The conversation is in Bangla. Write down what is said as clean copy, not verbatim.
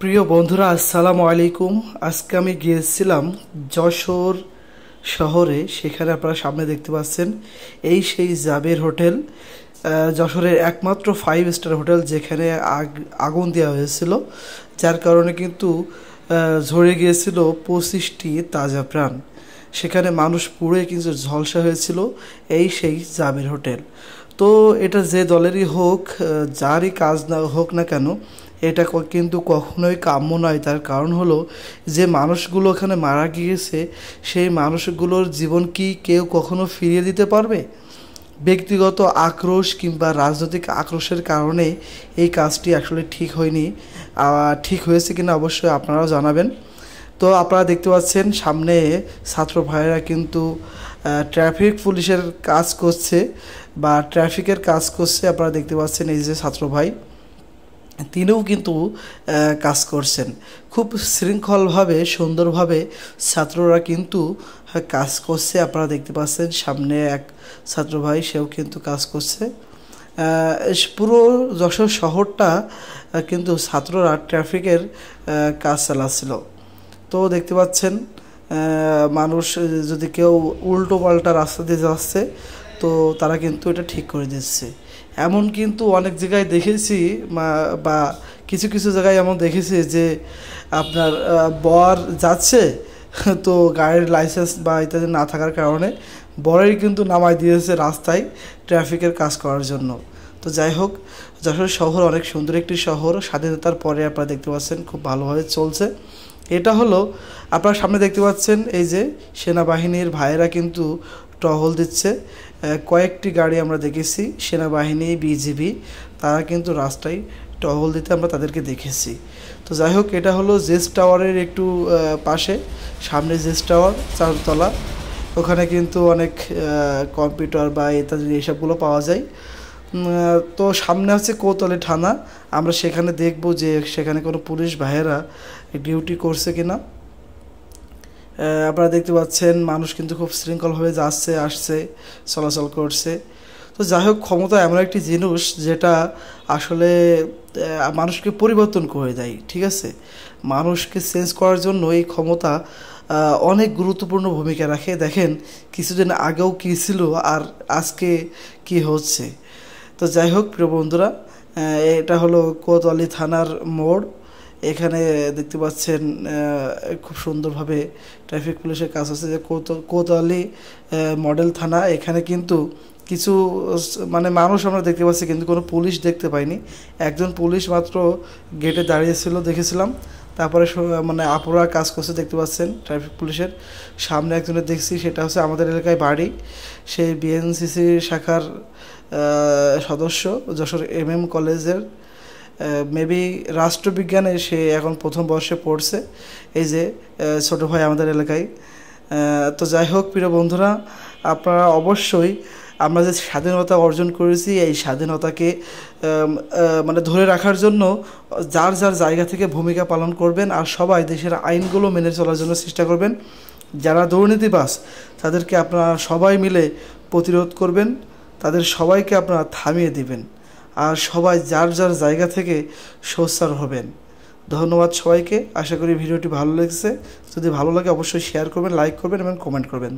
প্রিয় বন্ধুরা, আসসালামু আলাইকুম। আজকে আমি গিয়েছিলাম যশোর শহরে। সেখানে আপনারা সামনে দেখতে পাচ্ছেন এই সেই জাবের হোটেল, যশোরের একমাত্র 5 স্টার হোটেল, যেখানে আগুন দেওয়া হয়েছিল, যার কারণে কিন্তু ঝরে গিয়েছিল 25টি তাজা প্রাণ। সেখানে মানুষ পুড়ে কিন্তু ঝলসা হয়েছিল এই সেই জাবের হোটেল। তো এটা যে দলেরই হোক, যারই কাজ না হোক না কেন, এটা কিন্তু কখনোই কাম্য নয়। তার কারণ হলো যে মানুষগুলো ওখানে মারা গিয়েছে, সেই মানুষগুলোর জীবন কি কেউ কখনো ফিরিয়ে দিতে পারবে? ব্যক্তিগত আক্রোশ কিংবা রাজনৈতিক আক্রোশের কারণে এই কাজটি আসলে ঠিক হয়নি। ঠিক হয়েছে কিনা অবশ্যই আপনারাও জানাবেন। তো আপনারা দেখতে পাচ্ছেন সামনে ছাত্র ভাইয়েরা কিন্তু ট্রাফিক পুলিশের কাজ করছে বা ট্রাফিকের কাজ করছে। আপনারা দেখতে পাচ্ছেন এই যে ছাত্র ভাই, তিনিও কিন্তু কাজ করছেন খুব শৃঙ্খলভাবে, সুন্দরভাবে ছাত্ররা কিন্তু কাজ করছে। আপনারা দেখতে পাচ্ছেন সামনে এক ছাত্র ভাই, সেও কিন্তু কাজ করছে। পুরো যশোর শহরটা কিন্তু ছাত্ররা ট্রাফিকের কাজ চালাচ্ছিল। তো দেখতে পাচ্ছেন মানুষ যদি কেউ উল্টো পাল্টা রাস্তা দিয়ে যাচ্ছে, তো তারা কিন্তু এটা ঠিক করে দিচ্ছে। এমন কিন্তু অনেক জায়গায় দেখেছি, বা কিছু কিছু জায়গায় এমন দেখেছি যে আপনার বর যাচ্ছে, তো গাড়ির লাইসেন্স বা ইত্যাদি না থাকার কারণে বরেই কিন্তু নামাই দিয়েছে রাস্তায় ট্রাফিকের কাজ করার জন্য। তো যাই হোক, যশোর শহর অনেক সুন্দর একটি শহর। স্বাধীনতার পরে আপনারা দেখতে পাচ্ছেন খুব ভালোভাবে চলছে। এটা হলো আপনারা সামনে দেখতে পাচ্ছেন এই যে সেনাবাহিনীর ভাইয়েরা কিন্তু টহল দিচ্ছে। কয়েকটি গাড়ি আমরা দেখেছি সেনাবাহিনী, বিজিবি, তারা কিন্তু রাস্তায় টহল দিতে আমরা তাদেরকে দেখেছি। তো যাই হোক, এটা হলো জেস টাওয়ারের একটু পাশে, সামনে জেস টাওয়ার 4তলা, ওখানে কিন্তু অনেক কম্পিউটার বা ইত্যাদি এইসবগুলো পাওয়া যায়। তো সামনে আছে কোতোয়ালি থানা। আমরা সেখানে দেখব যে সেখানে কোনো পুলিশ ভাইয়েরা ডিউটি করছে কিনা। আপনারা দেখতে পাচ্ছেন মানুষ কিন্তু খুব শৃঙ্খলভাবে যাচ্ছে, আসছে, চলাচল করছে। তো যাই হোক, ক্ষমতা এমন একটি জিনিস যেটা আসলে মানুষকে পরিবর্তন করে দেয়। ঠিক আছে, মানুষকে চেঞ্জ করার জন্য এই ক্ষমতা অনেক গুরুত্বপূর্ণ ভূমিকা রাখে। দেখেন কিছুদিন আগেও কী ছিল আর আজকে কি হচ্ছে। তো যাই হোক প্রিয় বন্ধুরা, এটা হলো কোতোয়ালি থানার মোড়। এখানে দেখতে পাচ্ছেন খুব সুন্দরভাবে ট্রাফিক পুলিশের কাজ হচ্ছে। যে কোতোয়ালি মডেল থানা, এখানে কিন্তু কিছু মানুষ আমরা দেখতে পাচ্ছি, কিন্তু কোনো পুলিশ দেখতে পাইনি। একজন পুলিশ মাত্র গেটে দাঁড়িয়েছিল, দেখেছিলাম। তারপরে আপুরা কাজ করছে দেখতে পাচ্ছেন ট্রাফিক পুলিশের। সামনে একজনের দেখছি, সেটা হচ্ছে আমাদের এলাকায় বাড়ি, সেই বিএনসিসি শাখার সদস্য, যশোর কলেজের মেবি রাষ্ট্রবিজ্ঞানে সে এখন প্রথম বর্ষে পড়ছে। এই যে ছোটো ভাই আমাদের এলাকায়। তো যাই হোক প্রিয় বন্ধুরা, আপনারা অবশ্যই আমরা যে স্বাধীনতা অর্জন করেছি, এই স্বাধীনতাকে ধরে রাখার জন্য যার যার জায়গা থেকে ভূমিকা পালন করবেন, আর সবাই দেশের আইনগুলো মেনে চলার জন্য চেষ্টা করবেন। যারা দুর্নীতিবাজ তাদেরকে আপনারা সবাই মিলে প্রতিরোধ করবেন, তাদের সবাইকে আপনারা থামিয়ে দিবেন, আর সবাই যার যার জায়গা থেকে সোচ্চার হবেন। ধন্যবাদ সবাইকে। আশা করি ভিডিওটি ভালো লেগেছে। যদি ভালো লাগে অবশ্যই শেয়ার করবেন, লাইক করবেন এবং কমেন্ট করবেন।